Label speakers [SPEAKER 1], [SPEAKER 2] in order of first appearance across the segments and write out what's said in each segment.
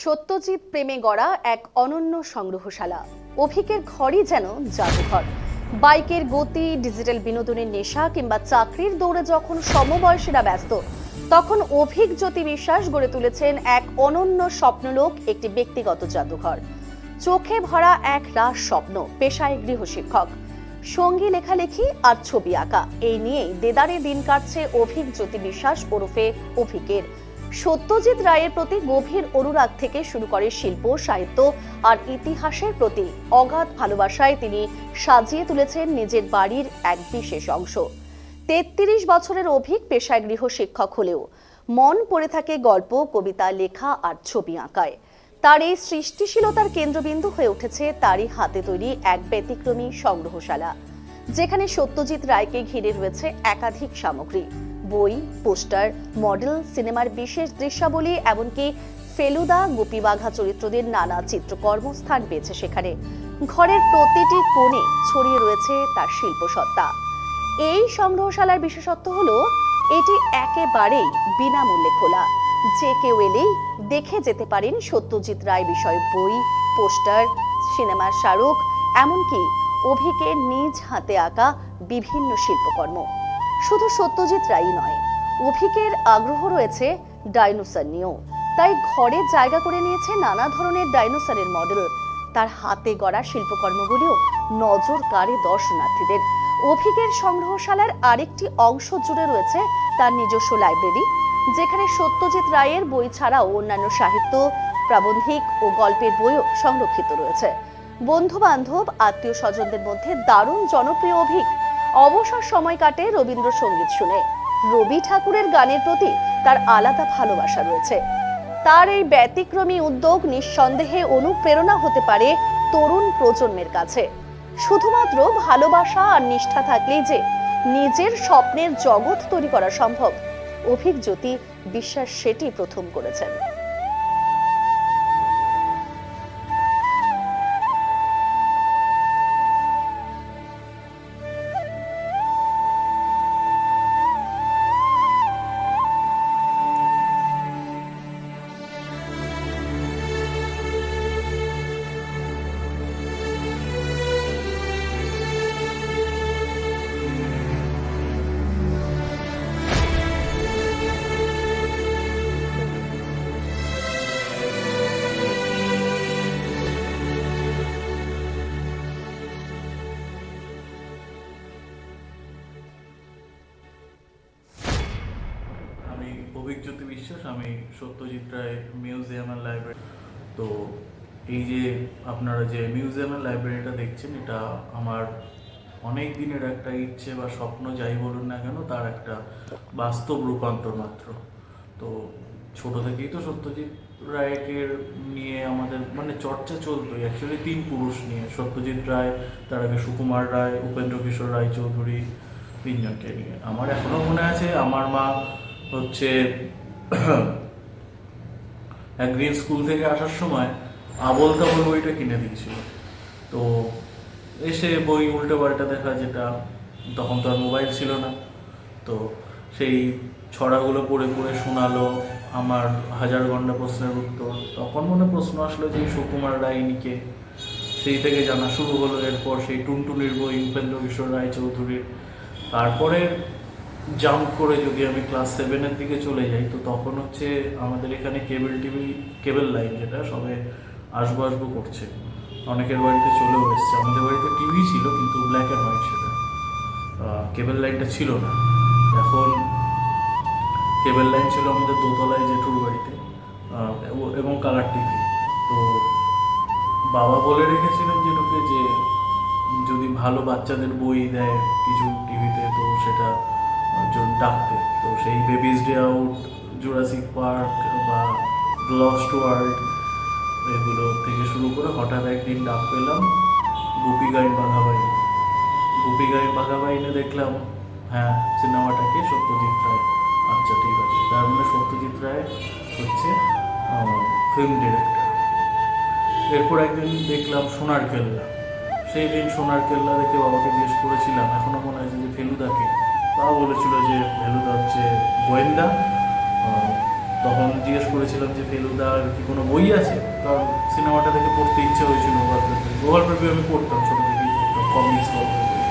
[SPEAKER 1] সত্যজিৎ প্রেমে গড়া এক অনন্য সংগ্রহশালা। অভিকের ঘরই যেন জাদুঘর। বাইকের গতি, ডিজিটাল বিনোদনের নেশা কিংবা চাকরির দৌড়ে যখন সমবয়সীরা ব্যস্ত, তখন অভিক জ্যোতি বিশ্বাস গড়ে তুলেছেন এক অনন্য স্বপ্নলোক, একটি ব্যক্তিগত জাদুঘর। চোখে ভরা এক রাস স্বপ্ন, পেশায় গৃহশিক্ষক, সঙ্গী লেখালেখি আর ছবি আঁকা, এই নিয়েই দেদারে দিন কাটছে অভিক জ্যোতি বিশ্বাস ওরফে অভিকের। সত্যজিৎ রায়ের প্রতি গভীর অনুরাগ থেকে শুরু করে শিল্প, সাহিত্য আর ইতিহাসের প্রতি অগাধ ভালোবাসায় তিনি সাজিয়ে তুলেছেন নিজের বাড়ির এক বিশেষ অংশ। ৩৩ বছরের অভিক পেশায় গৃহশিক্ষক হলেও মন পড়ে থাকে গল্প, কবিতা লেখা আর ছবি আঁকায়। তার এই সৃষ্টিশীলতার কেন্দ্রবিন্দু হয়ে উঠেছে তারই হাতে তৈরি এক ব্যতিক্রমী সংগ্রহশালা, যেখানে সত্যজিৎ রায়কে ঘিরে রয়েছে একাধিক সামগ্রী, বই, পোস্টার, মডেল, সিনেমার বিশেষ দৃশ্যাবলী, এমনকি ফেলুদা, গোপী বাঘা চরিত্রদের নানা চিত্রকর্ম স্থান পেয়েছে সেখানে। ঘরের প্রতিটি কোণে ছড়িয়ে রয়েছে তার শিল্পসত্তা। এই সংগ্রহশালার বিশেষত্ব হলো এটি একেবারেই বিনামূল্যে খোলা। যে কেউ এলেই দেখে যেতে পারেন সত্যজিৎ রায় বিষয়ক বই, পোস্টার, সিনেমার স্মারক, এমনকি অভিকের নিজ হাতে আঁকা বিভিন্ন শিল্পকর্ম। শুধু সত্যজিৎ রায়ই নয়, অভিকের আগ্রহ রয়েছে ডাইনোসর নিয়েও। তাই ঘরে জায়গা করে নিয়েছে নানা ধরনের ডাইনোসরের মডেল। তার হাতে গড়া শিল্পকর্মগুলিও নজর কাড়ে দর্শনার্থীদের। অভিকের সংগ্রহশালার আরেকটি অংশ জুড়ে রয়েছে তার নিজস্ব লাইব্রেরি, যেখানে সত্যজিৎ রায়ের বই ছাড়াও অন্যান্য সাহিত্য, প্রাবন্ধিক ও গল্পের বইও সংরক্ষিত রয়েছে। বন্ধু বান্ধব, আত্মীয় স্বজনদের মধ্যে দারুণ জনপ্রিয় অভিক। অবসর সময় কাটে রবীন্দ্রসঙ্গীত শুনে। রবি ঠাকুরের গানের প্রতি তার আলাদা ভালোবাসা রয়েছে। তার এই ব্যতিক্রমী উদ্যোগ নিঃসন্দেহে অনুপ্রেরণা হতে পারে তরুণ প্রজন্মের কাছে। শুধুমাত্র ভালোবাসা আর নিষ্ঠা থাকলেই যে নিজের স্বপ্নের জগৎ তৈরি করা সম্ভব, অভিক জ্যোতি বিশ্বাস সেটি প্রথম করেছেন।
[SPEAKER 2] অভিক জ্যোতি বিশ্বাস, আমি Satyajit Ray museum and library. তো এই যে আপনারা যে মিউজিয়াম অ্যান্ড লাইব্রেরিটা দেখছেন, এটা আমার অনেক দিনের একটা ইচ্ছে বা স্বপ্ন, যাই বলুন না কেন, তার একটা বাস্তব রূপান্তর মাত্র। তো ছোট থেকেই তো সত্যজিৎ রায়কে নিয়ে আমাদের চর্চা চলতোই। অ্যাকচুয়ালি 3 পুরুষ নিয়ে, সত্যজিৎ রায়, তার আগে সুকুমার রায়, উপেন্দ্র কিশোর রায়চৌধুরী, 3 জনকে নিয়ে। আমার এখনো মনে আছে, আমার মা হচ্ছে একদিন স্কুল থেকে আসার সময় আবোল তাবোল বইটা কিনে দিয়েছিল। তো এসে বই উল্টে পাল্টা দেখা, যেটা তখন তো আর মোবাইল ছিল না। তো সেই ছড়াগুলো পড়ে পড়ে শোনালো, আমার হাজার ঘণ্টা প্রশ্নের উত্তর। তখন মনে প্রশ্ন আসলো যে সুকুমার রায়নিকে, সেই থেকে জানা শুরু হলো। এরপর সেই টুনটুনির বই, উপেন্দ্র কিশোর রায়চৌধুরীর। তারপরে জাম্প করে যদি আমি ক্লাস 7-এর দিকে চলে যাই, তো তখন হচ্ছে আমাদের এখানে কেবল লাইন, যেটা সবে আসবো করছে, অনেকের বাড়িতে চলেও এসছে। আমাদের বাড়িতে টিভি ছিল, কিন্তু ব্ল্যাক অ্যান্ড হোয়াইট, সেটা কেবল লাইনটা ছিল না। এখন কেবল লাইন ছিল আমাদের দোতলায় জেঠুর বাড়িতে, এবং কালার টিভি। তো বাবা বলে রেখেছিলেন জেঠুকে যে যদি ভালো বাচ্চাদের বই দেয় কিছু টিভিতে, তো সেটা ডাকতে। তো সেই babies day out, Jurassic park বা লস্ট ওয়ার্ল্ড, এগুলো থেকে শুরু করে হঠাৎ একদিন ডাক পেলাম গুপি গাইন বাঘাবাইনে। দেখলাম হ্যাঁ, সিনেমাটাকে সত্যজিৎ রায়। আচ্ছা, ঠিক আছে, তার মানে সত্যজিৎ রায় হচ্ছে ফিল্ম ডিরেক্টর। এরপর একদিন দেখলাম সোনার কেল্লা। সেই দিন সোনার কেল্লা দেখে বাবাকে জিজ্ঞেস করেছিলাম, এখনো মনে আছে, যে ফেলুদাকে। বাবা বলেছিল যে ফেলুদা হচ্ছে গোয়েন্দা। তখন জিজ্ঞেস করেছিলাম যে ফেলুদার কি কোনো বই আছে, কারণ সিনেমাটা দেখে পড়তে ইচ্ছে হয়েছিল গল্পের বই। গল্পের বই আমি পড়তাম, ছোটো থেকেই পড়তাম কমিক্স গল্পের বই।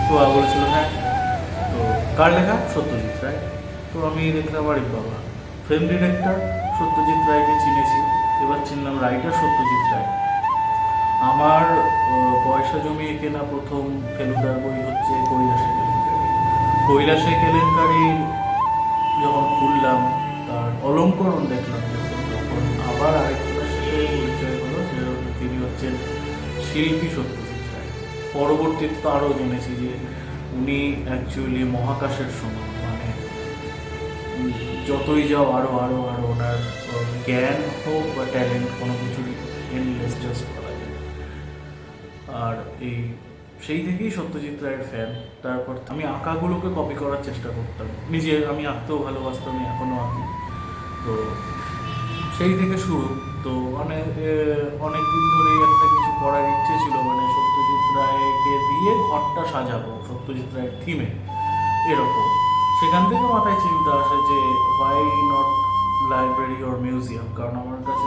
[SPEAKER 2] তো বলেছিল হ্যাঁ। তো কার লেখা? সত্যজিৎ রায়। তো আমি দেখলাম আরে বাবা, ফিল্ম ডিরেক্টর সত্যজিৎ রায়কে চিনেছি, এবার চিনলাম রাইটার সত্যজিৎ রায়। আমার পয়সা জমিয়ে কেনা প্রথম ফেলুদার বই হচ্ছে কৈলাসে কেলেঙ্কারি। কৈলাসে কেলেঙ্কারির যখন খুললাম, তার অলঙ্করণ দেখলাম যখন, তখন আবার আরেকজনের সাথে পরিচয় হলো, তিনি হচ্ছেন শিল্পী সত্যজিৎ রায়। পরবর্তীতে তো আরও জেনেছি যে উনি অ্যাকচুয়ালি মহাকাশের সমান, মানে যতই যাও আরও আরও আরও ওনার জ্ঞান হোক বা ট্যালেন্ট কোনো কিছুরই এন্ডলেস জাস্ট করা যায়। আর এই সেই থেকেই সত্যজিৎ রায়ের ফ্যান। তারপর আমি আঁকাগুলোকে কপি করার চেষ্টা করতাম, নিজের আমি আঁকতেও ভালোবাসতাম, আমি এখনও আঁকি। তো সেই থেকে শুরু। তো মানে অনেক দিন ধরেই একটা কিছু করার ইচ্ছে ছিল, মানে সত্যজিৎ রায়কে দিয়ে ঘরটা সাজাবো সত্যজিৎ রায়ের থিমে, এরকম। সেখান থেকে মাথায় চিন্তা আসে যে why not library or museum, কারণ আমার কাছে